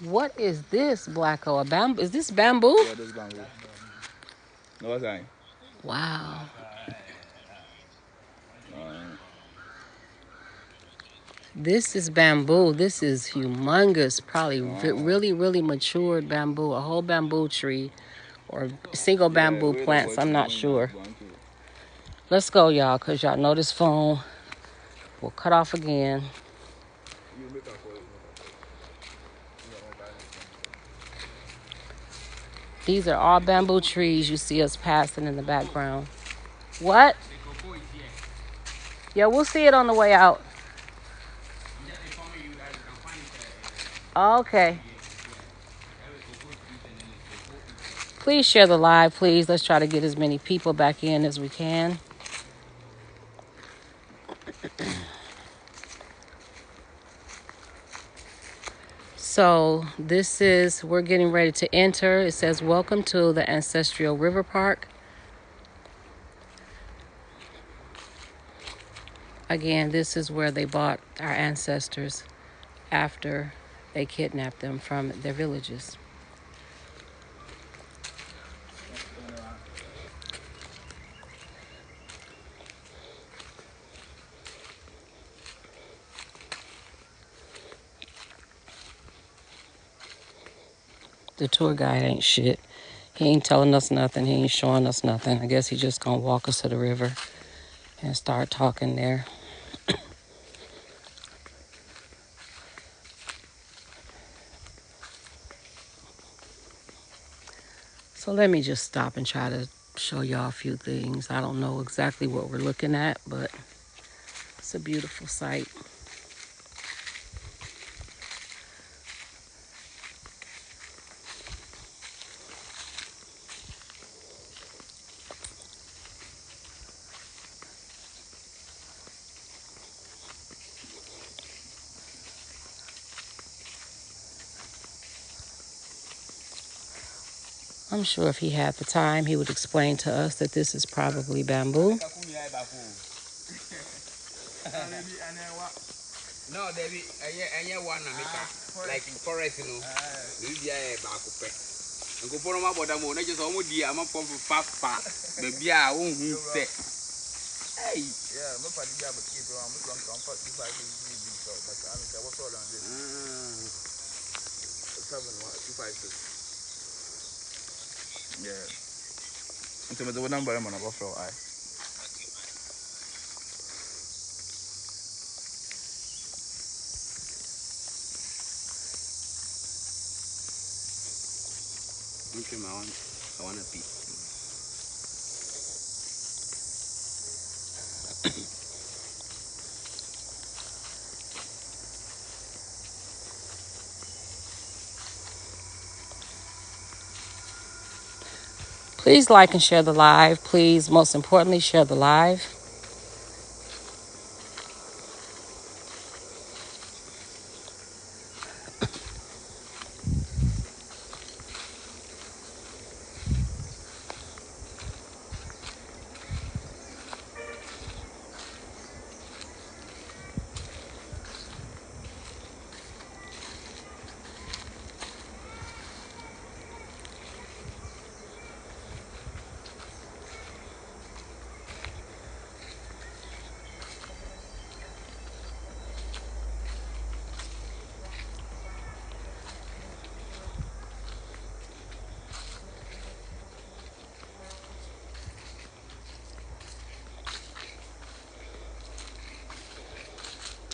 What is this, Blacko? A bamboo? Is this bamboo? Yeah, this bamboo. No, what's that? Wow. This is bamboo. This is humongous. Probably really, really matured bamboo. A whole bamboo tree or single bamboo plants. I'm not sure. Let's go, y'all, because y'all know this phone will cut off again. These are all bamboo trees you see us passing in the background. What? Yeah, we'll see it on the way out. Okay. Please share the live, please. Let's try to get as many people back in as we can. So this is, we're getting ready to enter. It says, welcome to the Ancestral River Park. Again, this is where they bought our ancestors after they kidnapped them from their villages. The tour guide ain't shit. He ain't telling us nothing. He ain't showing us nothing. I guess he just gonna walk us to the river and start talking there. So let me just stop and try to show y'all a few things. I don't know exactly what we're looking at, but it's a beautiful sight. I'm sure if he had the time, he would explain to us that this is probably bamboo. No, David, I want to make like in forest, you know. Maybe I back up. And go for my bottom, I just almost the amount of papa. Maybe I won't say. Hey, yeah, my party job keep around with one comfort. If I can be so, but I'm saying, what's all on this? 71256. Yeah. Until the number I'm on a buffalo eye. Okay, I want to pee. Please like and share the live. Please, most importantly, share the live.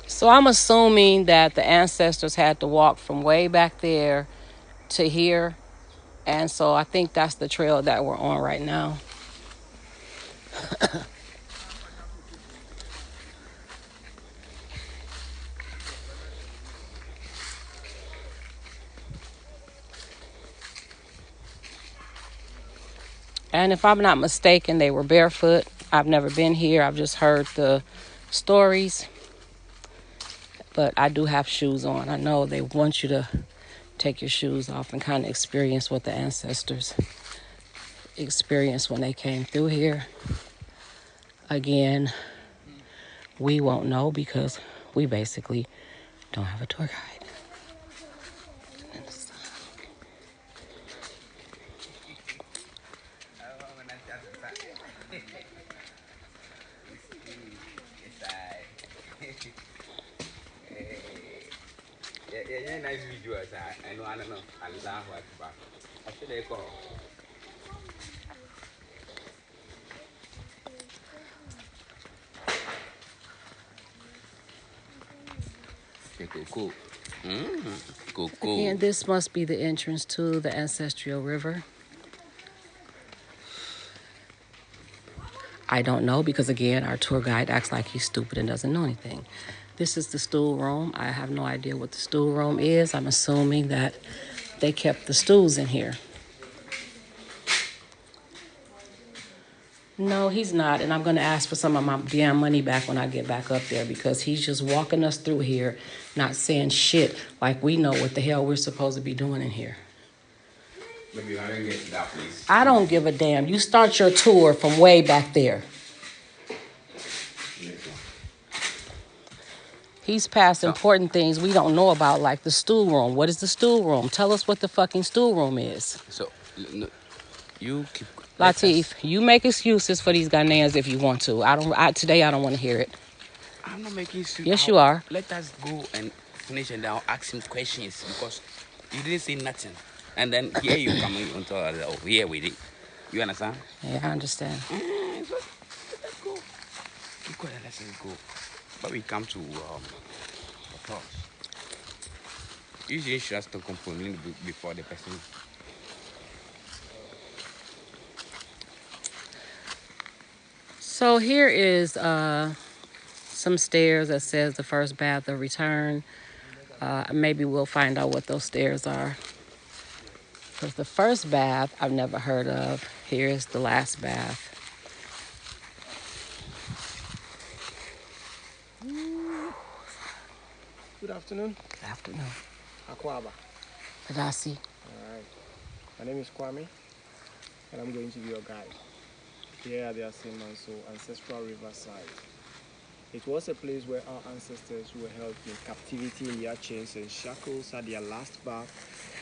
So I'm assuming that the ancestors had to walk from way back there to here. And so I think that's the trail that we're on right now. And if I'm not mistaken, they were barefoot. I've never been here. I've just heard the stories. But I do have shoes on. I know they want you to take your shoes off and kind of experience what the ancestors experienced when they came through here. Again, We won't know because we basically don't have a tour guide. Yeah, nice video. I know. Allah Akbar. I should have called. Cool. Cool. And this must be the entrance to the ancestral river. I don't know because, again, our tour guide acts like he's stupid and doesn't know anything. This is the stool room. I have no idea what the stool room is. I'm assuming that they kept the stools in here. No, he's not. And I'm going to ask for some of my damn money back when I get back up there because he's just walking us through here, not saying shit like we know what the hell we're supposed to be doing in here. Maybe I didn't get to that place. I don't give a damn. You start your tour from way back there. He's past important things we don't know about, like the stool room. What is the stool room? Tell us what the fucking stool room is. So, you keep... Latif, you make excuses for these Ghanaians if you want to. Today I don't want to hear it. I'm not making excuses. Yes, you are. Let us go and finish and then I'll ask him questions because you didn't say nothing. And then here you come and tell us, oh, here we did. You understand? Yeah, I understand. Let's go. Keep quiet, let's go. But we come to the cross. Usually she has to complain before the person. So here is some stairs that says the first bath of return. Maybe we'll find out what those stairs are. Because the first bath I've never heard of. Here's the last bath. Good afternoon. Good afternoon. Akwaba. Padasi. All right. My name is Kwame, and I'm going to be your guide. Here at the Asemanso Ancestral Riverside. It was a place where our ancestors were held in captivity in their chains and shackles at their last bath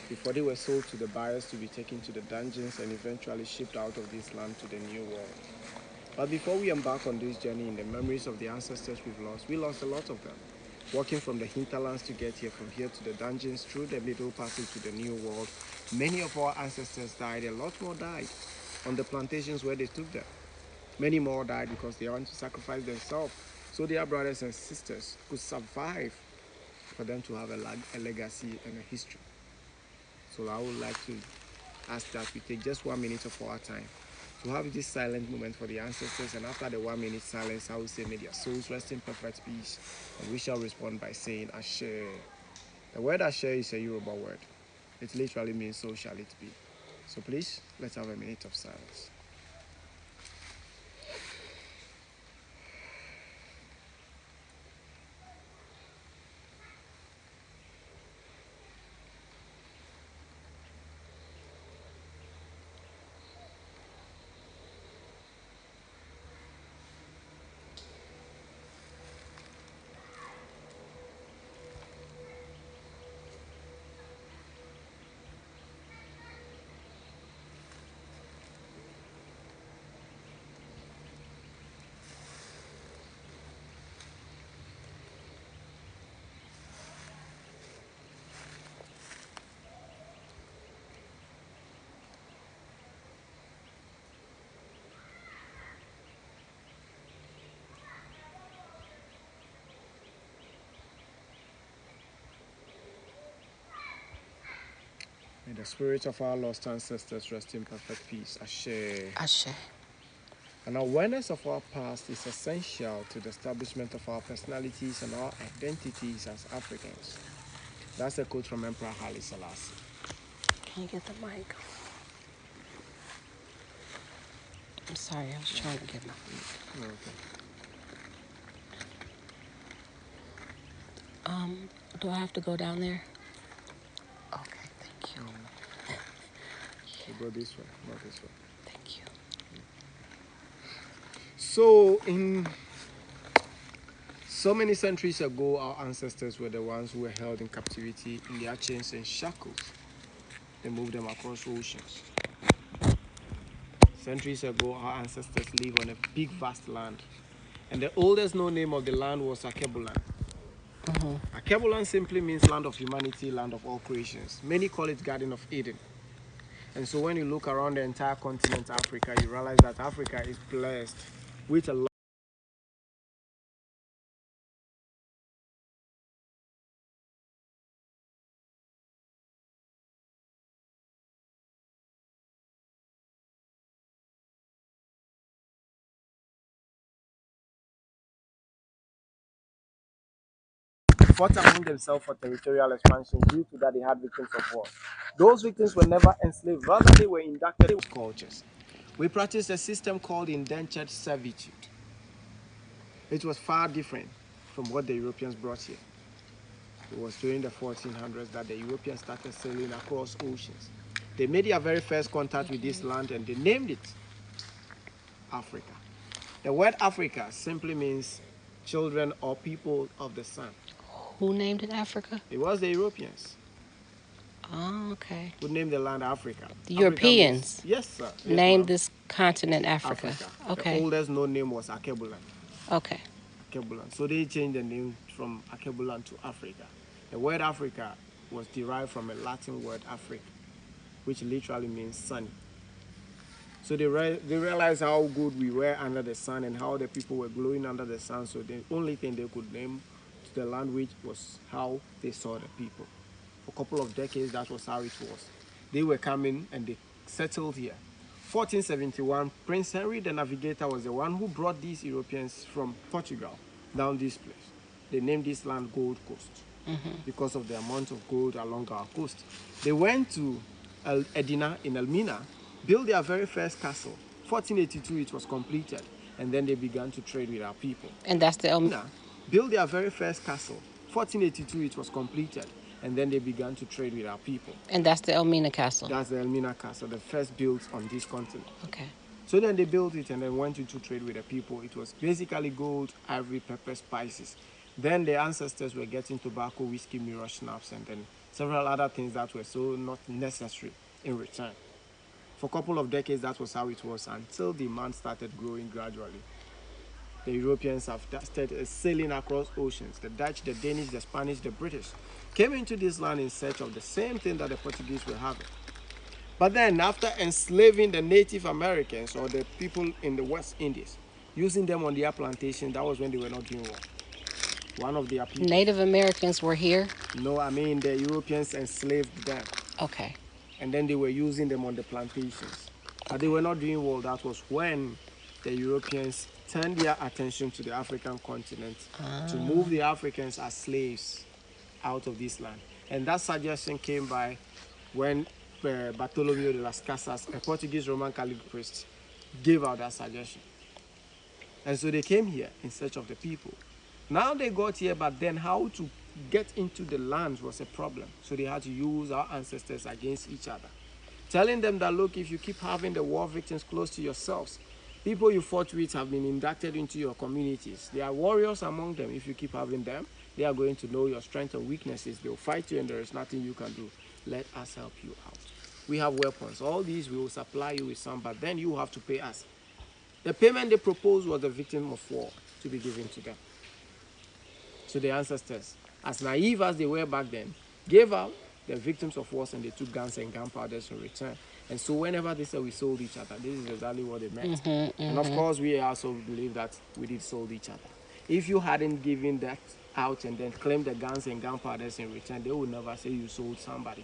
before they were sold to the buyers to be taken to the dungeons and eventually shipped out of this land to the New World. But before we embark on this journey in the memories of the ancestors we lost a lot of them. Walking from the hinterlands to get here, from here to the dungeons, through the middle passage to the New World, many of our ancestors died, a lot more died on the plantations where they took them. Many more died because they want to sacrifice themselves so their brothers and sisters could survive, for them to have a legacy and a history. So I would like to ask that we take just 1 minute of our time to have this silent moment for the ancestors, and after the 1 minute silence, I will say, may their souls rest in perfect peace, and we shall respond by saying Ashe. The word Ashe is a Yoruba word. It literally means so shall it be. So please, let's have a minute of silence. May the spirit of our lost ancestors rest in perfect peace. Ashe. Ashe. An awareness of our past is essential to the establishment of our personalities and our identities as Africans. That's a quote from Emperor Haile Selassie. Can you get the mic? I'm sorry, I was trying to get my mic. Okay. Do I have to go down there? Okay, thank you. So go this way, not this way. Thank you. So in So many centuries ago, our ancestors were the ones who were held in captivity in their chains and shackles. They moved them across oceans. Centuries ago, our ancestors lived on a big, vast land. And the oldest known name of the land was Akebulan. Akebulan simply means land of humanity, land of all creations. Many call it Garden of Eden. And so when you look around the entire continent, Africa, you realize that Africa is blessed with a lot. Fought among themselves for territorial expansion. Due to that, they had victims of war. Those victims were never enslaved, rather, they were inducted into cultures. We practiced a system called indentured servitude. It was far different from what the Europeans brought here. It was during the 1400s that the Europeans started sailing across oceans. They made their very first contact with this land and they named it Africa. The word Africa simply means children or people of the sun. Who named it Africa? It was the Europeans Oh, okay. who named the land Africa. The Africa Europeans means, yes, sir. Yes, named ma'am. this continent Africa. Africa. Okay. The oldest known name was Akebulan. Okay. Akebulan. So they changed the name from Akebulan to Africa. The word Africa was derived from a Latin word Africa, which literally means sunny. So they realized how good we were under the sun and how the people were glowing under the sun. So the only thing they could name to the language was how they saw the people. For a couple of decades, that was how it was. They were coming and they settled here. 1471, Prince Henry the Navigator was the one who brought these Europeans from Portugal down this place. They named this land Gold Coast because of the amount of gold along our coast. They went to Edina in Elmina, built their very first castle. 1482, it was completed, and then they began to trade with our people. And that's the Built their very first castle. 1482, it was completed, and then they began to trade with our people. And that's the Elmina Castle. That's the Elmina Castle, the first built on this continent. Okay. So then they built it and then went into trade with the people. It was basically gold, ivory, pepper, spices. Then the ancestors were getting tobacco, whiskey, mirror schnapps, and then several other things that were so not necessary in return. For a couple of decades, that was how it was until demand started growing gradually. The Europeans have started sailing across oceans. The Dutch, the Danish, the Spanish, the British came into this land in search of the same thing that the Portuguese were having. But then, after enslaving the Native Americans or the people in the West Indies, using them on their plantation, that was when they were not doing well. One of their people. Native Americans were here? No, I mean the Europeans enslaved them. Okay. And then they were using them on the plantations. But they were not doing well. That was when the Europeans turned their attention to the African continent to move the Africans as slaves out of this land. And that suggestion came by when Bartolomeu de las Casas, a Portuguese Roman Catholic priest, gave out that suggestion. And so they came here in search of the people. Now they got here, but then how to get into the lands was a problem. So they had to use our ancestors against each other. Telling them that, look, if you keep having the war victims close to yourselves, people you fought with have been inducted into your communities. There are warriors among them. If you keep having them, they are going to know your strengths and weaknesses. They'll fight you and there is nothing you can do. Let us help you out. We have weapons. All these we will supply you with some, but then you have to pay us. The payment they proposed was the victim of war to be given to them. So the ancestors, as naive as they were back then, gave out the victims of wars and they took guns and gunpowders in return. And so whenever they said we sold each other, this is exactly what they meant. And of course, we also believe that we did sold each other. If you hadn't given that out and then claimed the guns and gunpowders in return, they would never say you sold somebody.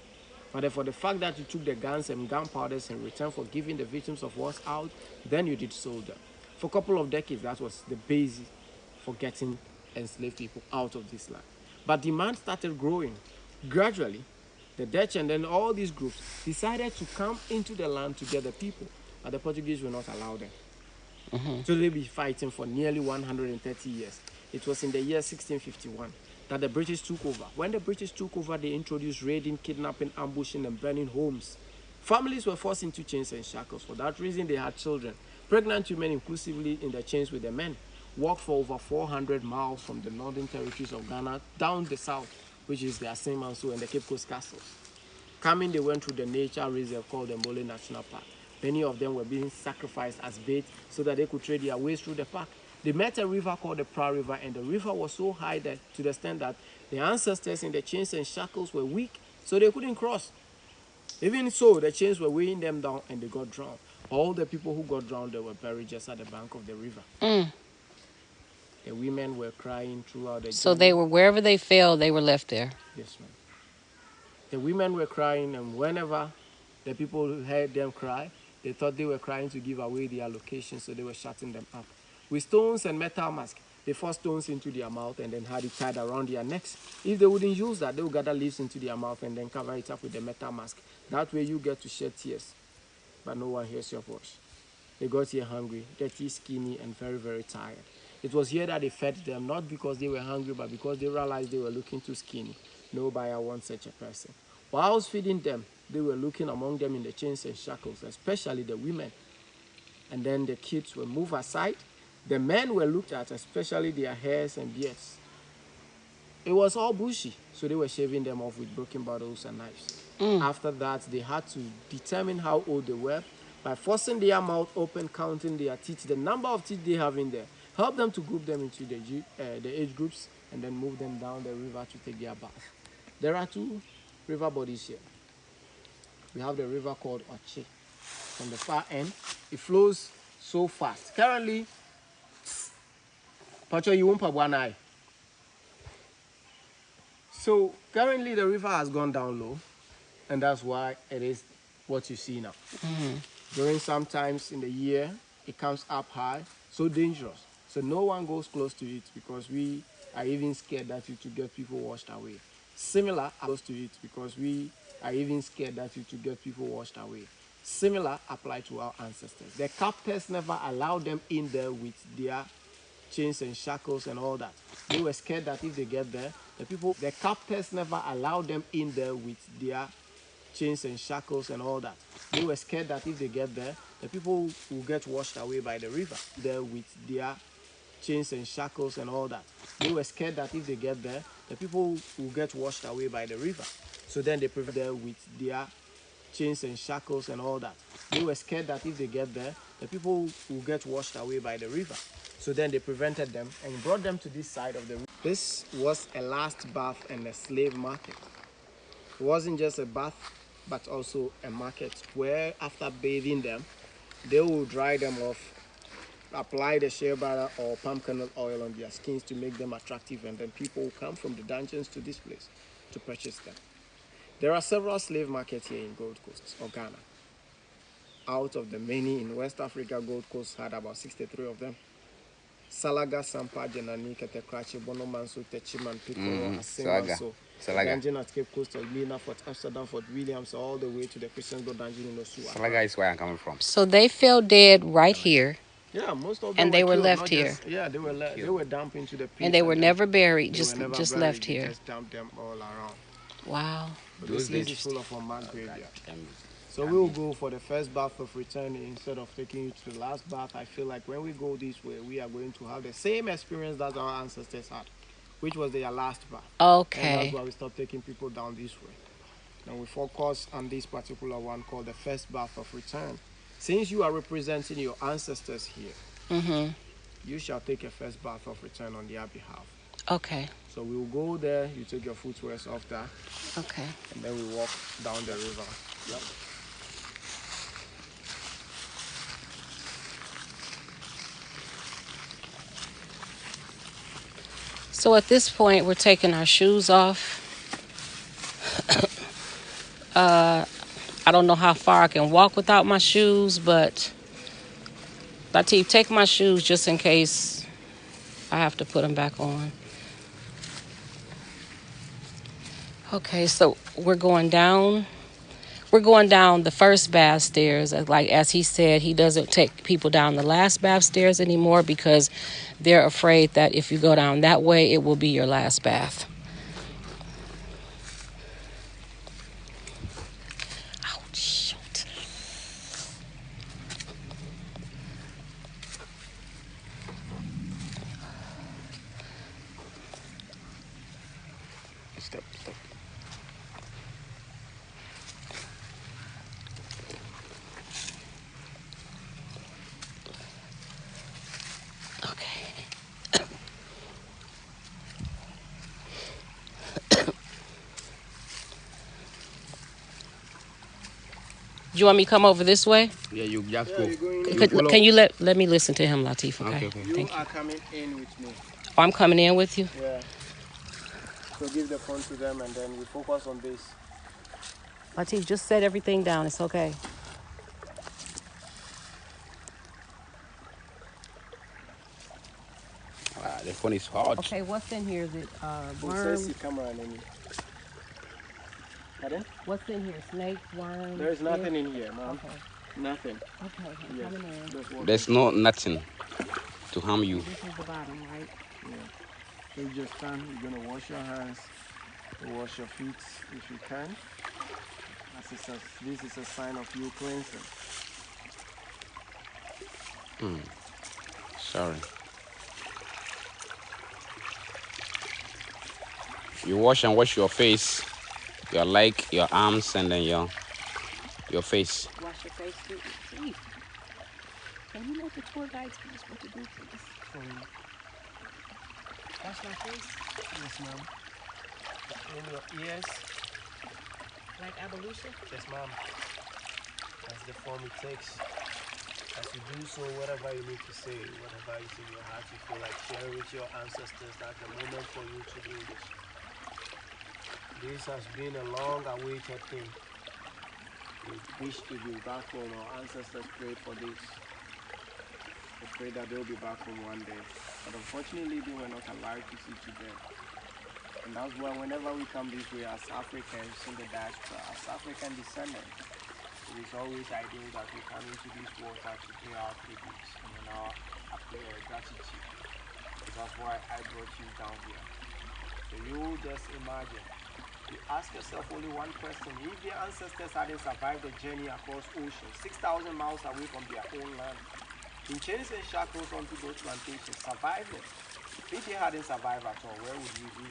But for the fact that you took the guns and gunpowders in return for giving the victims of wars out, then you did sold them. For a couple of decades, that was the basis for getting enslaved people out of this land. But demand started growing. Gradually, the Dutch and then all these groups decided to come into the land to get the people, but the Portuguese will not allow them. So they'll be fighting for nearly 130 years. It was in the year 1651 that the British took over. When the British took over, they introduced raiding, kidnapping, ambushing, and burning homes. Families were forced into chains and shackles. For that reason, they had children, pregnant women inclusively in the chains with the men. walked for over 400 miles from the northern territories of Ghana down the south, which is the Asemanso and the Cape Coast castles. Coming, they went through the nature reserve called the Mole National Park. Many of them were being sacrificed as bait so that they could trade their ways through the park. They met a river called the Pra River, and the river was so high that to the extent that the ancestors in the chains and shackles were weak, so they couldn't cross. Even so, the chains were weighing them down and they got drowned. All the people who got drowned, they were buried just at the bank of the river. The women were crying throughout the So journey. they were, wherever they fell, they were left there. Yes, ma'am. The women were crying, and whenever the people heard them cry, they thought they were crying to give away their location, so they were shutting them up. With stones and metal masks, they forced stones into their mouth and then had it tied around their necks. If they wouldn't use that, they would gather leaves into their mouth and then cover it up with the metal mask. That way you get to shed tears, but no one hears your voice. They got here hungry, dirty, skinny, and very, very tired. It was here that they fed them, not because they were hungry, but because they realized they were looking too skinny. No buyer wants such a person. Whilst feeding them, they were looking among them in the chains and shackles, especially the women. And then the kids were moved aside. The men were looked at, especially their hairs and beards. It was all bushy, so they were shaving them off with broken bottles and knives. After that, they had to determine how old they were by forcing their mouth open, counting their teeth, the number of teeth they have in there. Help them to group them into the age groups and then move them down the river to take their bath. There are two river bodies here. We have the river called Oche. From the far end, it flows so fast. Currently, Pacho, you won't one eye. So currently the river has gone down low, and that's why it is what you see now. During some times in the year, it comes up high, so dangerous. So no one goes close to it because we are even scared that it will get people washed away. Similar close to it because we are even scared that it will get people washed away. Similar apply to our ancestors. The captors never allowed them in there with their chains and shackles and all that. They were scared that if they get there, the captors never allowed them in there with their chains and shackles and all that. They were scared that if they get there, the people will get washed away by the river. There with their chains and shackles and all that. They were scared that if they get there, the people will get washed away by the river. So then they prevailed there with their chains and shackles and all that. They were scared that if they get there, the people will get washed away by the river. So then they prevented them and brought them to this side of the river. This was a last bath and a slave market. It wasn't just a bath, but also a market where after bathing them, they will dry them off, apply the shea butter or palm kernel oil on their skins to make them attractive, and then people will come from the dungeons to this place to purchase them. There are several slave markets here in Gold Coast or Ghana. Out of the many in West Africa, Gold Coast had about 63 of them. Salaga, Sampa, Jenani, Ketekrachi, Bonomanso, Techiman, Pico, Asemanso, dungeon at Cape Coast, Lena, Fort Amsterdam, Fort Williams, all the way to the Christian God dungeon in Osua. Salaga is where I'm coming from. So they fell dead right here. Yeah, most of them and they were killed, left here. Yeah, they were dumped into the pit. And they were never buried, They just were never just buried, left they here. just dumped them all around. Wow. But Those this place days- is full of unmarked graveyard. So we'll go for the first bath of return instead of taking you to the last bath. I feel like when we go this way, we are going to have the same experience that our ancestors had, which was their last bath. And Okay. that's why we start taking people down this way. And we focus on this particular one called the first bath of return. Since you are representing your ancestors here, you shall take a first bath of return on their behalf. Okay. So we will go there, you take your footwear off there, Okay. and then we walk down the river. Yep. So at this point, we're taking our shoes off. I don't know how far I can walk without my shoes, but Latif, take my shoes just in case I have to put them back on. Okay, so we're going down. We're going down the first bath stairs. Like as he said, he doesn't take people down the last bath stairs anymore because they're afraid that if you go down that way, it will be your last bath. Ouch, shoot. Step. Okay. Do you want me to come over this way? Yeah, you just Yeah, go. you're going in. Can you let me listen to him, Latif? Okay. Okay. You Thank you. are coming in with me. Oh, I'm coming in with you. Yeah. So give the phone to them and then we focus on this. Latif, just set everything down. It's okay. Ah, the phone is hot. Okay, what's in here? Is it Who says worms? the camera and any? Pardon? What's in here? Snakes, worms? There is nothing fish? in here, ma'am. Okay. Nothing. Okay, I'm Yes. coming in. Just walk There's in. nothing to harm you. This is the bottom, right? Yeah. So you just stand. You're gonna wash your hands, wash your feet if you can. This is a sign of you cleansing. Sorry. You wash your face, your leg, your arms, and then your face. Wash your face too. Please. Can you let the tour guide tell us what to do, please? Wash my face Yes, ma'am. In your ears. like ablution? Yes, ma'am. That's the form it takes. As you do so, whatever you need to say, whatever is in your heart, you feel like sharing with your ancestors, that's the moment for you to do this. This has been a long-awaited thing. We wish to be back home. Our ancestors prayed for this. They prayed that they'll be back home one day. But unfortunately, they were not alive to see today. And that's why whenever we come this way as Africans in the diaspora, as African descendants, it is always ideal that we come into this water to pay our tributes and then our gratitude. That's why I brought you down here. So you just imagine, you ask yourself only one question. If their ancestors hadn't survived the journey across ocean, 6,000 miles away from their own land, in chains and shackles onto those plantations, surviving, if they hadn't survived at all, where would we be?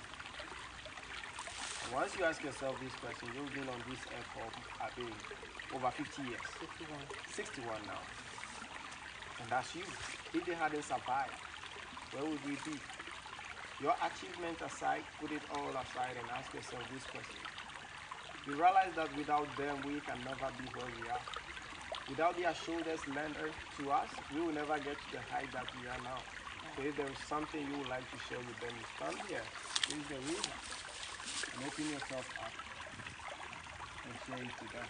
And once you ask yourself this question, you've been on this earth for over 50 years. 61. 61 now. And that's you. If they hadn't survived, where would we be? Your achievement aside, put it all aside and ask yourself this question. You realize that without them, we can never be where we are. Without their shoulders lending to us, we will never get to the height that we are now. So if there is something you would like to share with them, you stand here. This is the river. And open yourself up and share it with them.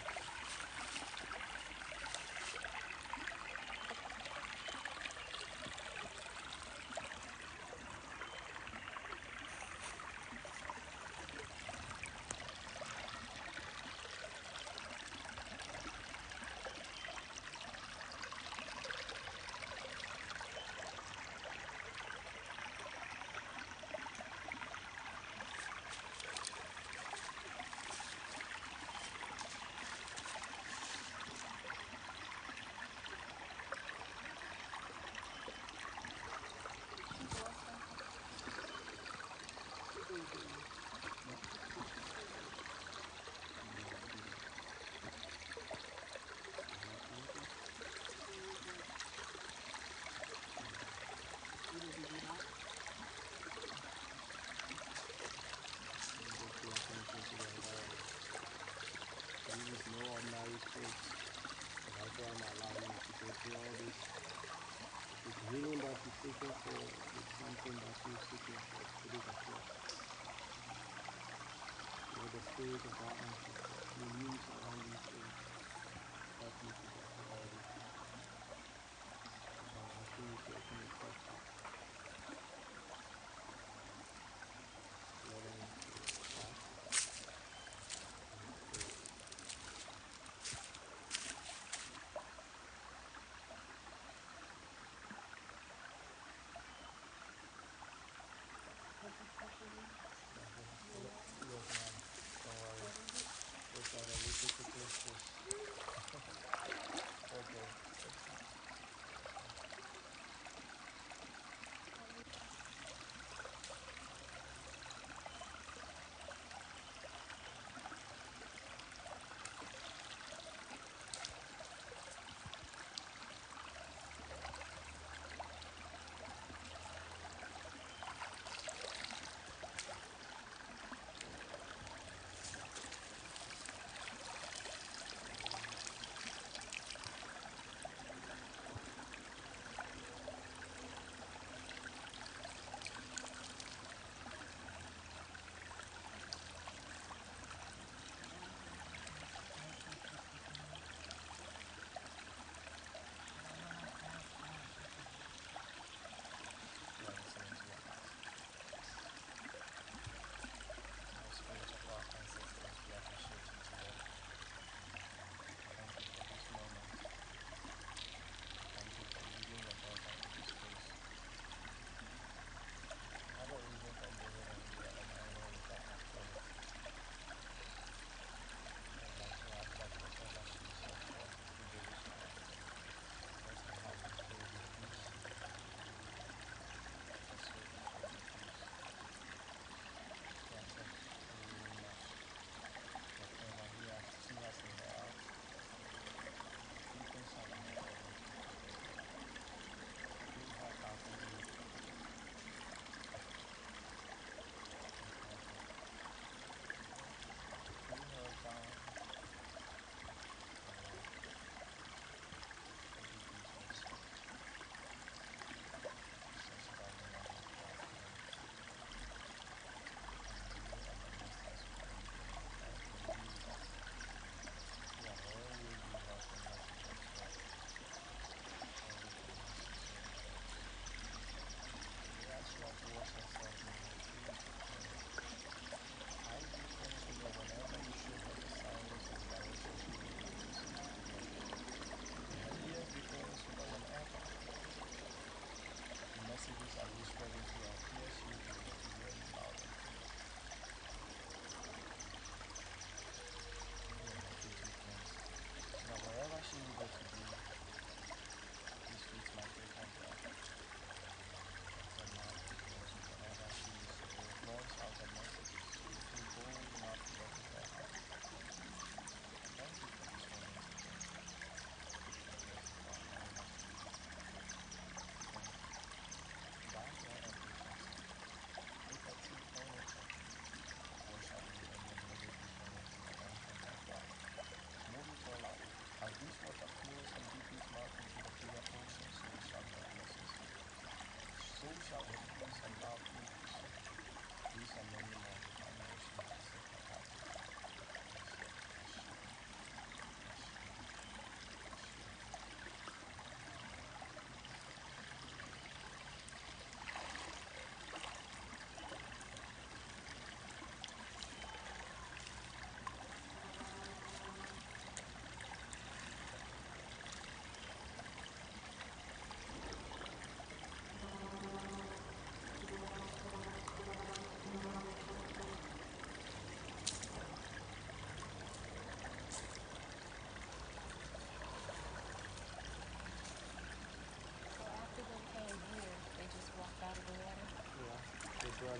This is no ordinary space. That's why I'm allowing you to go through all this. This healing that you're seeking for is something that you're seeking for. Put it across. Let the spirit of our ancestors be loose around these things. Help you to get through all this. So I'm asking you to open yourself up. Let them into your heart and your spirit. Yes, ma'am. Don't worry. Those are the little ticklish fish. Okay.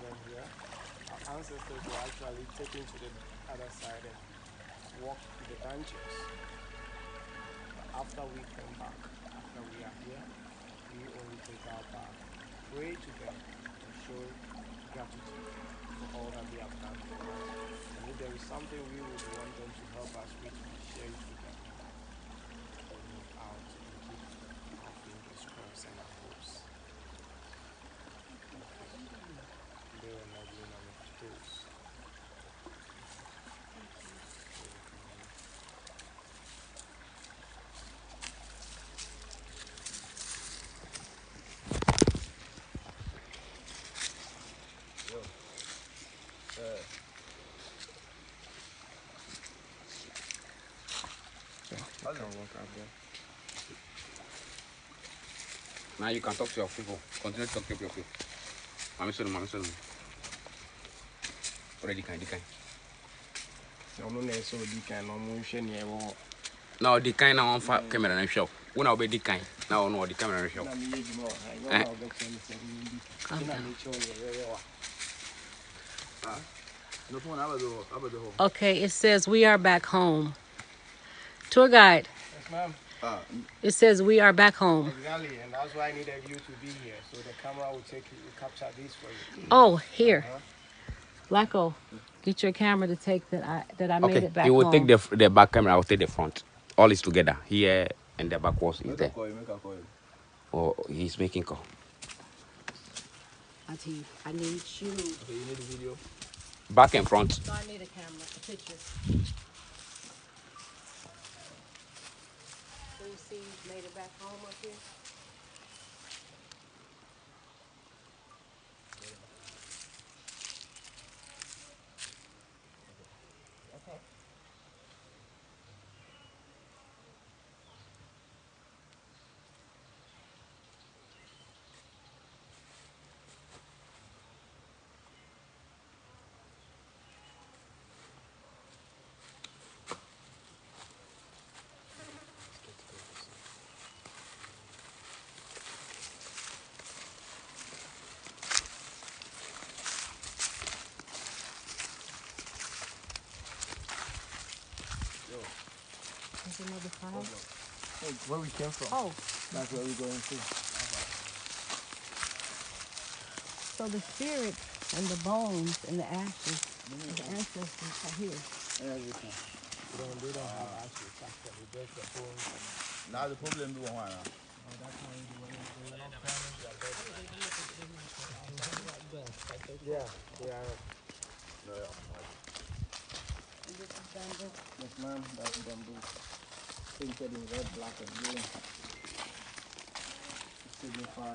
them here. Our ancestors were actually taken to the other side and walked to the dungeons. But after we came back, after we are here, we only take our bath, pray to them, and show gratitude for all that they have done for us. And if there is something we would want them to help us with, we share it with them. We move out and keep our fingers crossed and our hopes. They were not doing on the toes. I can walk out there. Now you can talk to your people. Continue to talk to your people. I'm sorry. Already kind. Now the kind now on camera and show. When I'll be the kind. Now on the camera and show. Okay, it says we are back home. Tour guide. Yes, ma'am. It says we are back home. Exactly, and that's why I needed you to be here, so the camera will capture this for you. Oh, here. Blacko, get your camera to take that I made it back home. You will take the back camera, I will take the front. All is together. Here and the back was is there. Oh, he's making call. I need you. Okay, you need the video. Back and front. So I need a camera, a picture. So you see you made it back home up here? Okay. There's another file. Hey, where we came from? Oh, That's where we're going to. so the spirit and the bones and the ashes of the ancestors are here. Everything. They don't have ashes actually, just the bones. Now the problem is one. Yeah, they are. And this is bamboo. Yes, ma'am, that's bamboo. Painted in red, black, and blue. To signify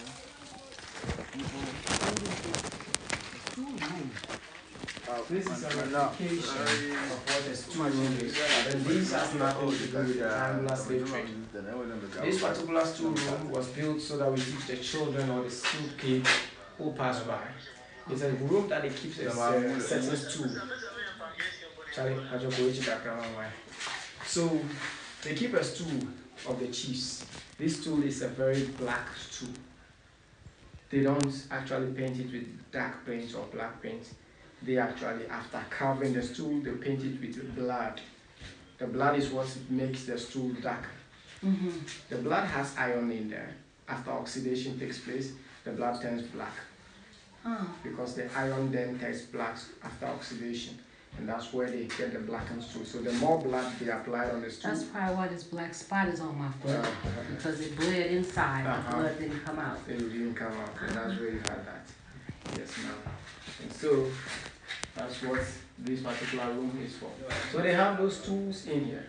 this is a replication of what a stool room is, and this has nothing to do with the triangular slave trade. This particular stool room was built so that we teach the children or the skilled kids who pass by. It's a room that they keep a certain stool. So they keep a stool of the chiefs. This stool is a very black stool. They don't actually paint it with dark paint or black paint. They actually, after carving the stool, they paint it with blood. The blood is what makes the stool dark. The blood has iron in there. After oxidation takes place, the blood turns black. Because the iron then turns black after oxidation. And that's where they get the blackened stool. So the more blood they apply on the stool. That's probably why this black spot is on my foot. Because it bled inside, the blood didn't come out. It didn't come out, and that's where you had that. Yes, ma'am. And so that's what this particular room is for. So they have those stools in here.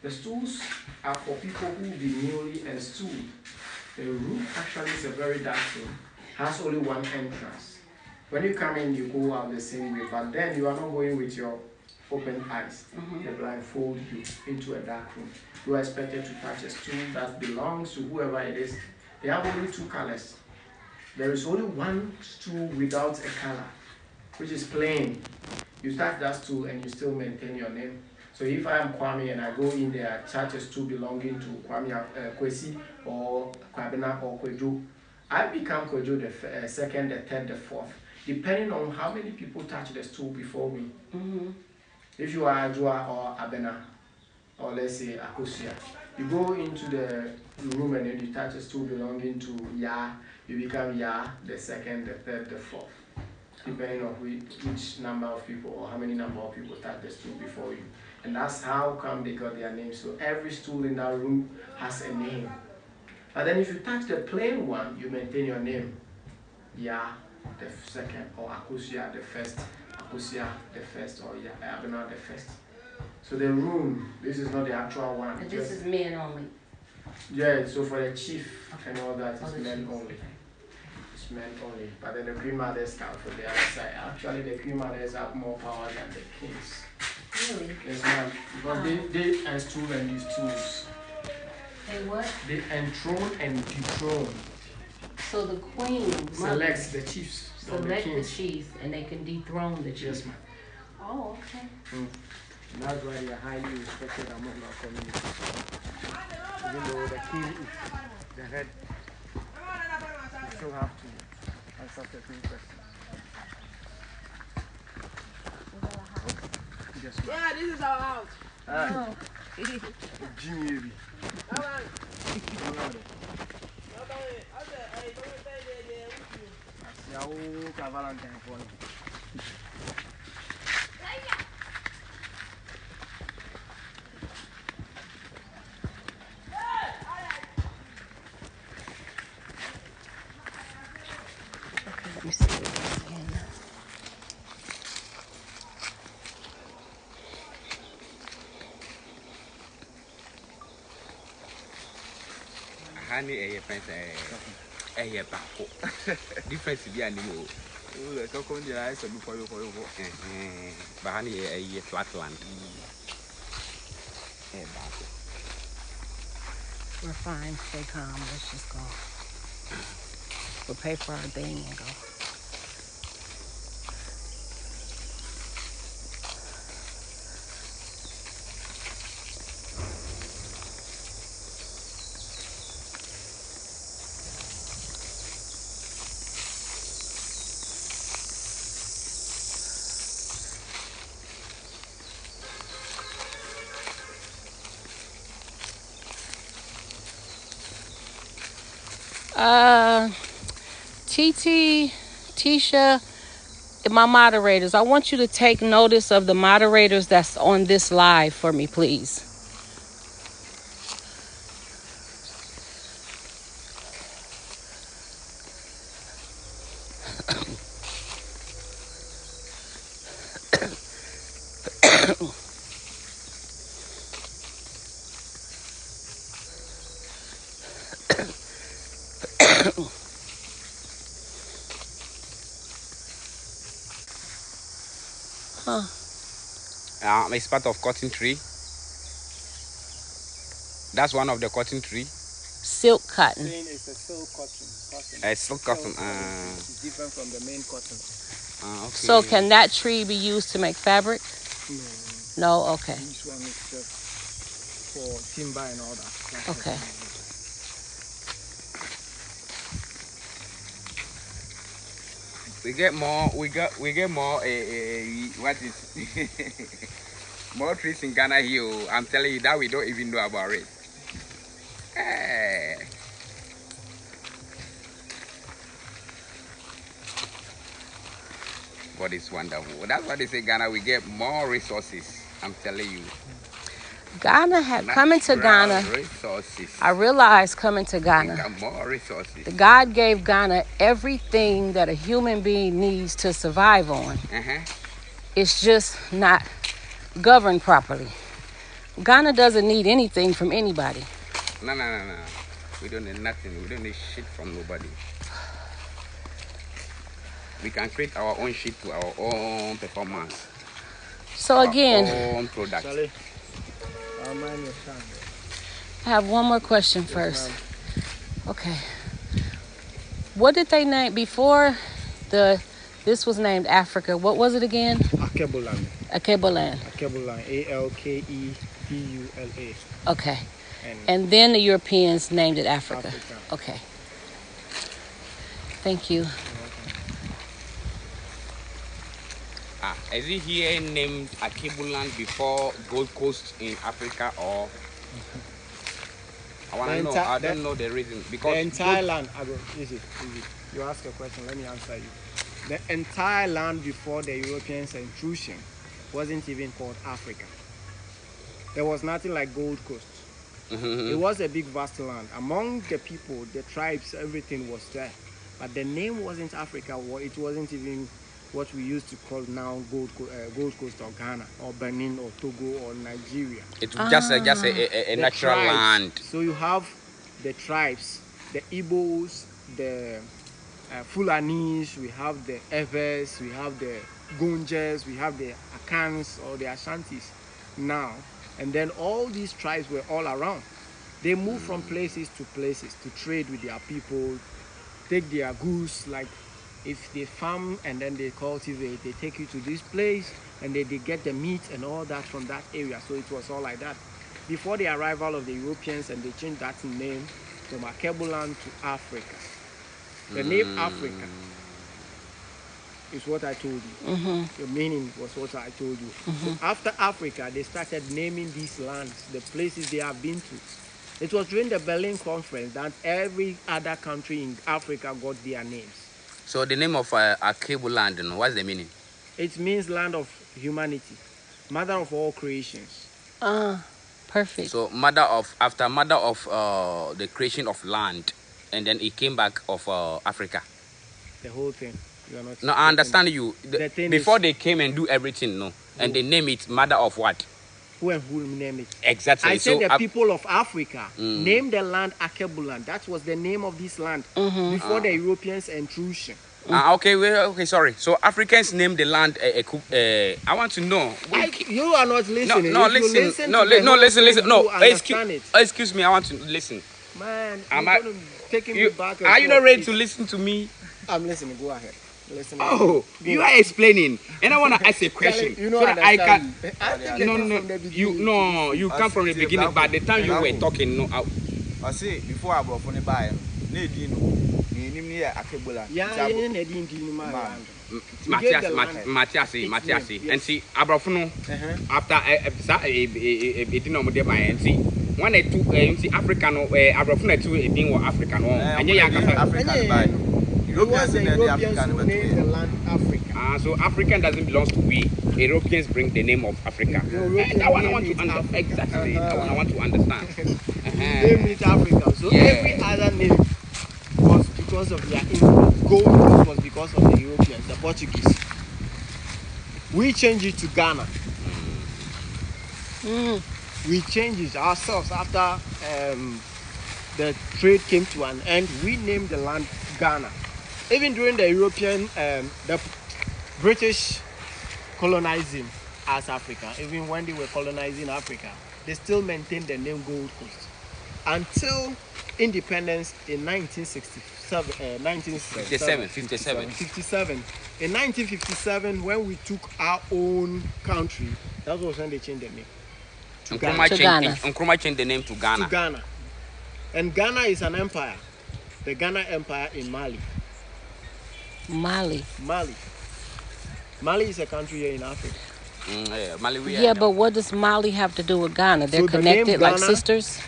The stools are for people who will be newly installed. The room actually is a very dark room, has only one entrance. When you come in, you go out the same way, but then you are not going with your open eyes. They blindfold you into a dark room. You are expected to touch a stool that belongs to whoever it is. They have only two colors. There is only one stool without a color, which is plain. You touch that stool and you still maintain your name. So if I am Kwame and I go in there, touch a stool belonging to Kwame Kwesi or Kwabena or Kwejo, I become Kwejo the second, the third, the fourth. depending on how many people touch the stool before we. If you are Ajua or Abena, or let's say Akosia, you go into the room and then you touch a stool belonging to Ya, you become Ya, the second, the third, the fourth, depending on which number of people or how many number of people touch the stool before you. And that's how come they got their name. So every stool in that room has a name. But then if you touch the plain one, you maintain your name. Ya, the second, or Akosia, the first, Akosia, the first, or Ya, Abena, the first. So the room, this is not the actual one. And this is men only. Yeah, so for the chief and all that, Oh, it's the men chiefs, only. okay. It's men only. But then the queen mothers come from the other side. Actually, the queen mothers have more power than the kings. Really? Yes, ma'am. Because they enthrone and these tools. They what? They enthrone and dethrone. So the queen Selects the chiefs. select the chiefs and they can dethrone the chiefs. Yes, ma'am. Oh, okay. And that's why they are highly respected among our community. Even though the king is the head, you still have to answer certain questions. Yes, ma'am. Yeah, this is our house. Ah, Jimmy. Valentine for me. Let me see what this again. Honey, a friend, a bako. Difference be animal. Oh, so come the eyes and before you for you. But honey, a flat land. A bako. We're fine. Stay calm. Let's just go. We'll pay for our thing and go. TT, Tisha, my moderators, I want you to take notice of the moderators that's on this live for me, please. Huh. It's part of cotton tree. That's one of the cotton tree. Silk cotton. It's a silk cotton. Silk cotton. It's different from the main cotton. Okay. So can that tree be used to make fabric? No. No? Okay. This one is just for timber and all that. Okay. We get more. What is more trees in Ghana here? I'm telling you that we don't even know about it. God is wonderful. That's why they say Ghana. We get more resources. I'm telling you. Ghana coming to Ghana. Resources. I realize coming to Ghana. We got more resources. God gave Ghana everything that a human being needs to survive on. It's just not governed properly. Ghana doesn't need anything from anybody. No. We don't need nothing. We don't need shit from nobody. We can create our own shit to our own performance. So again, our own product. Charlie, I'll mind your time. I have one more question first. Okay. What did they name before this was named Africa? What was it again? Akebulan. Akebulan. Akebulan. ALKEBULA. Okay. And then the Europeans named it Africa. Okay. Thank you. Is it here named Akebuland before Gold Coast in Africa, or I want to know? I don't know the reason because the entire land. Easy. You ask a question, let me answer you. The entire land before the Europeans' intrusion wasn't even called Africa. There was nothing like Gold Coast. It was a big vast land. Among the people, the tribes, everything was there. But the name wasn't Africa. It wasn't even what we used to call now Gold Coast or Ghana or Benin or Togo or Nigeria. It was just a natural tribes. land. So you have the tribes, the Igbos, the Fulanis, we have the Evers, we have the Gunjes, we have the Akans or the Ashantis now. And then all these tribes were all around. They moved from places to places to trade with their people, take their goods, like if they farm and then they cultivate, they take you to this place and they get the meat and all that from that area. So it was all like that. Before the arrival of the Europeans, and they changed that name from Akebuland to Africa. The name Africa is what I told you. The meaning was what I told you. So after Africa, they started naming these lands, the places they have been to. It was during the Berlin Conference that every other country in Africa got their names. So the name of Akebuland, what's the meaning? It means land of humanity, mother of all creations. Perfect. So after mother of the creation of land, and then it came back of Africa. The whole thing. You are not. No, I understand you. Before is, they came and do everything, no, and they name it mother of what? Who name it? Exactly. I said the people of Africa named the land Akebuland. That was the name of this land before the Europeans' intrusion. Okay, sorry. So Africans named the land. I want to know. You are not listening. No, listen. No, excuse me. I want to listen. Man, you're taking me back. Are you not ready to listen to me? I'm listening. Go ahead. Listen. You are explaining, and I want to ask a question. You know, so that I can. No. You come from the beginning, but the time you were talking, no. I say before I brought funny buy. Matthias, and see, Abrafuno after it no more by and see. One or two, see African or Abrafuna two being African or and African by Europeans in the African the land Africa. So African doesn't belong to we. Europeans bring the name of Africa. That one I want to understand. Exactly. That one I want to understand. They meet Africa. So every other name was because of their influence. Gold was because of the Europeans, the Portuguese. We changed it to Ghana. We changed it ourselves after the trade came to an end. We named the land Ghana. Even during the European, the British colonizing as Africa, even when they were colonizing Africa, they still maintained the name Gold Coast until independence in 1967. In 1957, when we took our own country, that was when they changed the name. Nkrumah changed the name to Ghana. To Ghana. And Ghana is an empire. The Ghana Empire in Mali. Mali is a country here in Africa. But what does Mali have to do with Ghana? They're connected like sisters?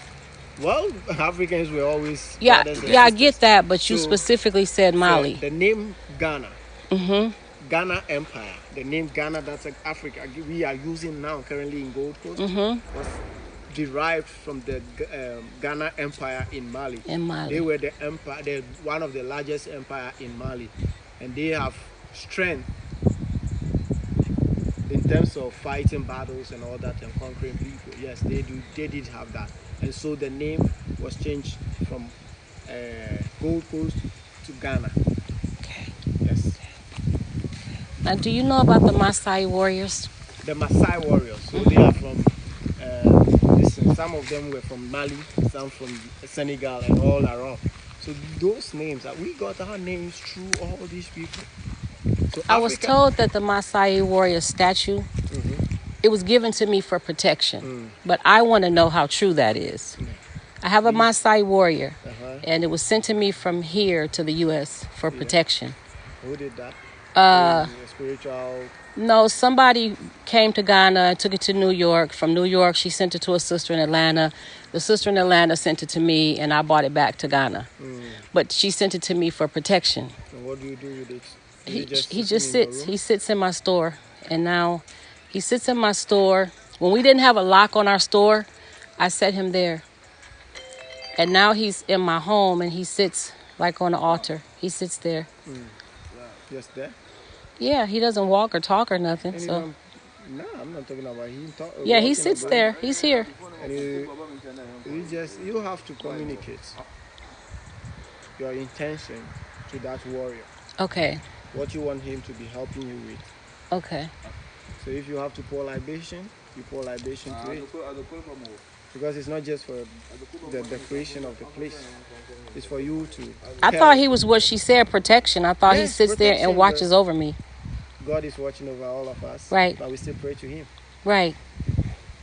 Well, Africans were always... I get that, but you specifically said Mali. The name Ghana. Ghana Empire. The name Ghana, that's Africa. We are using now currently in Gold Coast. Was derived from the Ghana Empire in Mali. They were the empire, one of the largest empire in Mali, and they have strength in terms of fighting battles and all that and conquering people. Yes, they did have that, and so the name was changed from Gold Coast to Ghana. Okay. Yes. Now, do you know about the Maasai warriors? The Maasai warriors. So they are from. Some of them were from Mali, some from Senegal, and all around. So those names, we got our names through all these people. So I was told that the Maasai warrior statue, it was given to me for protection, but I want to know how true that is. I have a Maasai warrior, and it was sent to me from here to the U.S. for protection. Who did that? spiritual? No, somebody came to Ghana and took it to New York. From New York, she sent it to a sister in Atlanta. The sister in Atlanta sent it to me, and I brought it back to Ghana. But she sent it to me for protection. And what do you do with it? He just sits. He sits in my store, and now he sits in my store. When we didn't have a lock on our store, I set him there. And now he's in my home, and he sits like on the altar. He sits there. Just there? Yeah, he doesn't walk or talk or nothing. So no, I'm not talking about him. yeah, he sits there. He's here. And you have to communicate your intention to that warrior. Okay. What you want him to be helping you with. Okay. So if you have to pour libation, you pour libation to it. Because it's not just for the decoration of the place. It's for you to... I thought he was what she said, protection. I thought he sits there and watches over me. God is watching over all of us. Right. But we still pray to him. Right.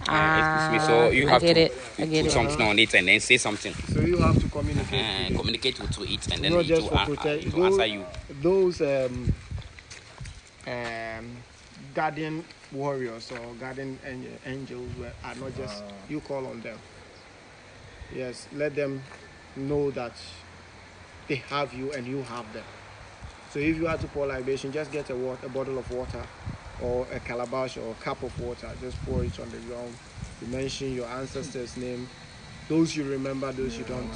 So you have to put something on it and then say something. So you have to communicate. Communicate to it and then not it just will, for it will answer you. Those guardian warriors or guardian angels are not just you call on them. Yes, let them know that they have you and you have them. So if you have to pour libation, just get a bottle of water or a calabash or a cup of water. Just pour it on the ground. You mention your ancestors' name. Those you remember, those you don't.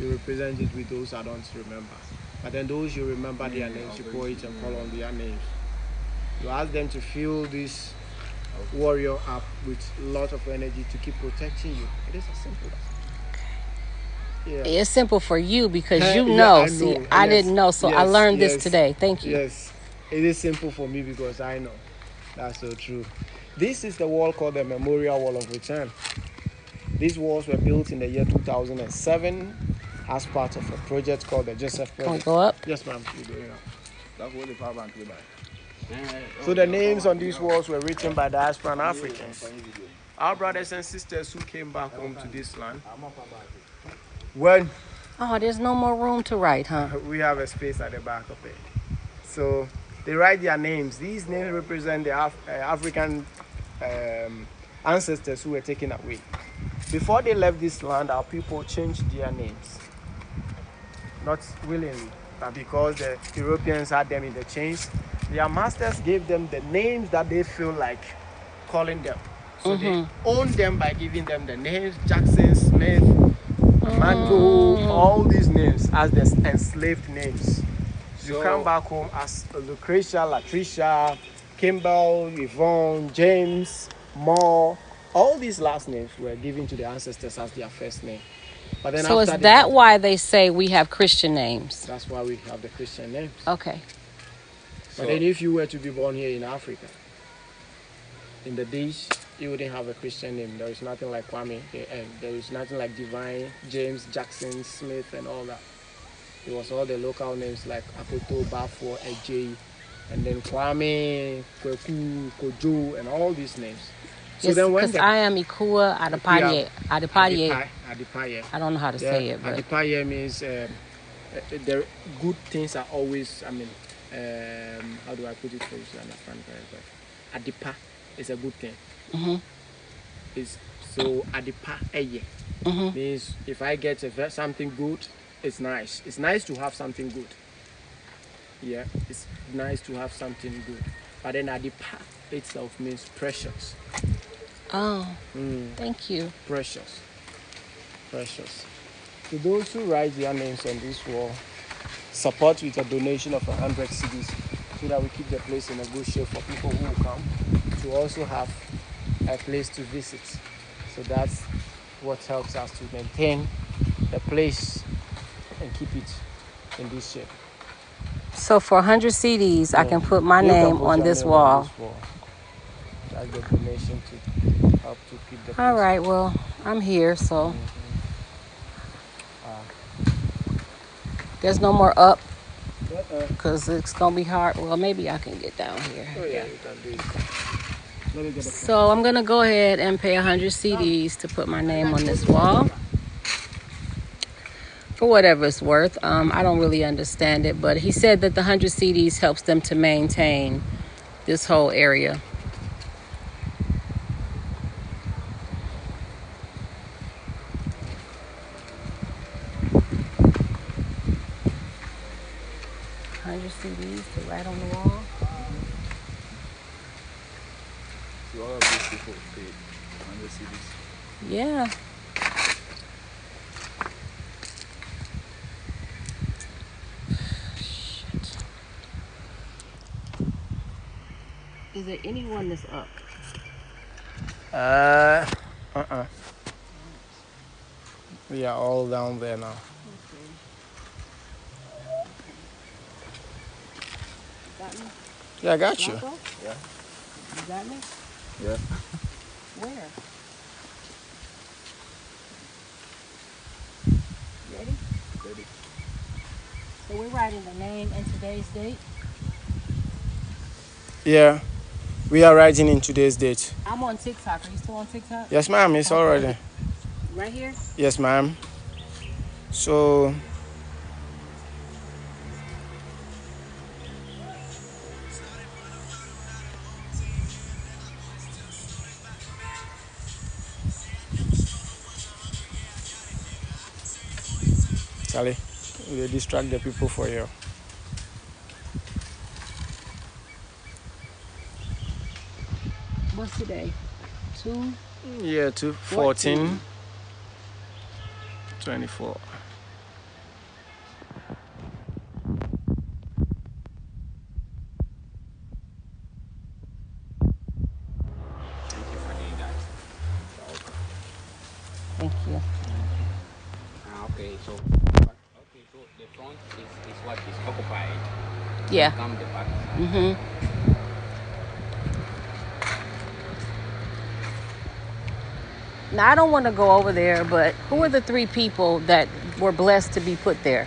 You represent it with those I don't remember. But then those you remember their names, you pour it and call on their names. You ask them to fill this warrior up with a lot of energy to keep protecting you. It is as simple as Yeah. It's simple for you because you know. See, I didn't know, so I learned this today. Thank you. Yes, it is simple for me because I know. That's so true. This is the wall called the Memorial Wall of Return. These walls were built in the year 2007 as part of a project called the Joseph Project. Can we go up? Yes, ma'am. You're going up. That's what the power bank is by. So the names on these walls were written by diaspora Africans. Our brothers and sisters who came back home to this land. When there's no more room to write, huh? We have a space at the back of it. So they write their names. These names represent the African ancestors who were taken away. Before they left this land, our people changed their names. Not willingly, but because the Europeans had them in the chains, their masters gave them the names that they feel like calling them. So they owned them by giving them the names Jackson, Smith, Mando, all these names as the enslaved names. So you come back home as Lucretia, Latricia, Kimball, Yvonne, James, Moore. All these last names were given to the ancestors as their first name. But then so is that why they say we have Christian names? That's why we have the Christian names. Okay. But then if you were to be born here in Africa, in the days, you wouldn't have a Christian name. There is nothing like Kwame, and there is nothing like Divine, James, Jackson, Smith, and all that. It was all the local names like Apoto, Bafo, Ej, and then Kwame, Kweku, Kojo, and all these names. So yes, then because I am Ikua Adepaye. Adepaye. I don't know how to say it, but Adepaye means the good things are always. I mean, how do I put it for you to understand very well? Adipa is a good thing. So Adipa Eye means if I get something good, it's nice. It's nice to have something good. Yeah, it's nice to have something good. But then Adipa itself means precious. Oh, thank you. Precious. To those who write their names on this wall, support with a donation of 100 cedis so that we keep the place in a good shape for people who will come to also have a place to visit. So that's what helps us to maintain the place and keep it in this shape. So for 100 CDs, I can put my name on this wall. That's the donation to help to keep the place. All right, well, I'm here, so there's no more up because it's going to be hard. Well, maybe I can get down here. Oh, yeah, you can do it. Let me get So I'm going to go ahead and pay 100 CDs to put my name on this wall. for whatever it's worth. I don't really understand it, but he said that the 100 CDs helps them to maintain this whole area. CDs to write on the wall. So all of these people paid 100 CDs. Yeah. Shit. Is there anyone that's up? We are all down there now. Got me? Yeah, I got you. Yeah. You got me? Yeah. Where? Ready? Ready. So we're writing the name and today's date? Yeah, we are writing in today's date. I'm on TikTok. Are you still on TikTok? Yes, ma'am, it's already. Right here? Yes, ma'am. So, Charlie, they distract the people for you. What's today? 2? Yeah, 14, 24. Thank you for doing that. Thank you. Okay, so the front is what is occupied. Yeah. Come the back. Now, I don't want to go over there, but who are the 3 people that were blessed to be put there?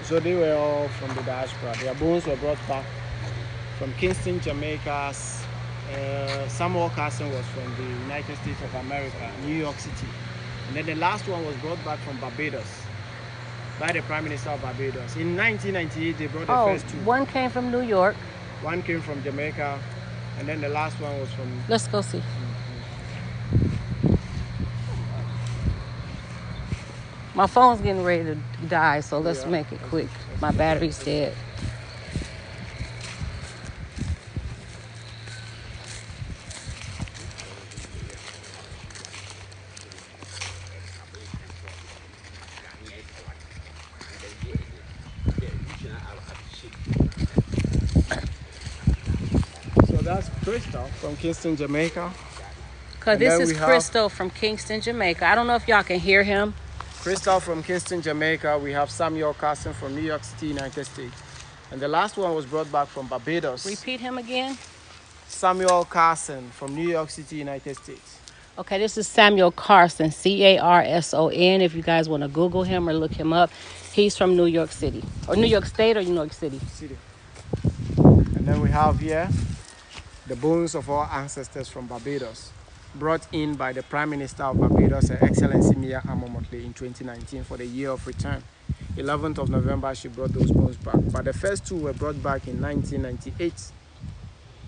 So they were all from the diaspora. Their bones were brought back from Kingston, Jamaica. Samuel Carson was from the United States of America, New York City. And then the last one was brought back from Barbados by the Prime Minister of Barbados. In 1998, they brought the first 2. One came from New York. One came from Jamaica, and then the last one was from... Let's go see. My phone's getting ready to die, so let's make it quick. My battery's dead. So that's Crystal from Kingston, Jamaica. Because this is Crystal from Kingston, Jamaica. I don't know if y'all can hear him. Crystal from Kingston, Jamaica. We have Samuel Carson from New York City, United States. And the last one was brought back from Barbados. Repeat him again. Samuel Carson from New York City, United States. Okay, this is Samuel Carson, Carson. If you guys want to Google him or look him up, he's from New York City. Or New York State or New York City? And then we have here the bones of our ancestors from Barbados, brought in by the Prime Minister of Barbados, Her Excellency Mia Amomotley, in 2019 for the year of return. 11th of November, she brought those bones back. But the first 2 were brought back in 1998.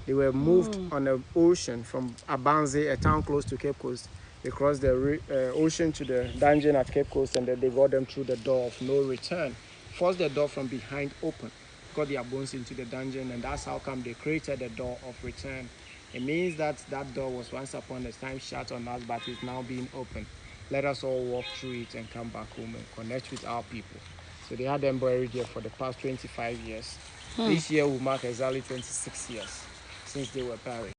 They were moved on the ocean from Abanze, a town close to Cape Coast. They crossed the ocean to the dungeon at Cape Coast, and then they got them through the door of no return. Forced the door from behind open, got their bones into the dungeon, and that's how come they created the door of return. It means that that door was once upon a time shut on us, but it's now being opened. Let us all walk through it and come back home and connect with our people. So they had them buried here for the past 25 years. This year will mark exactly 26 years since they were buried.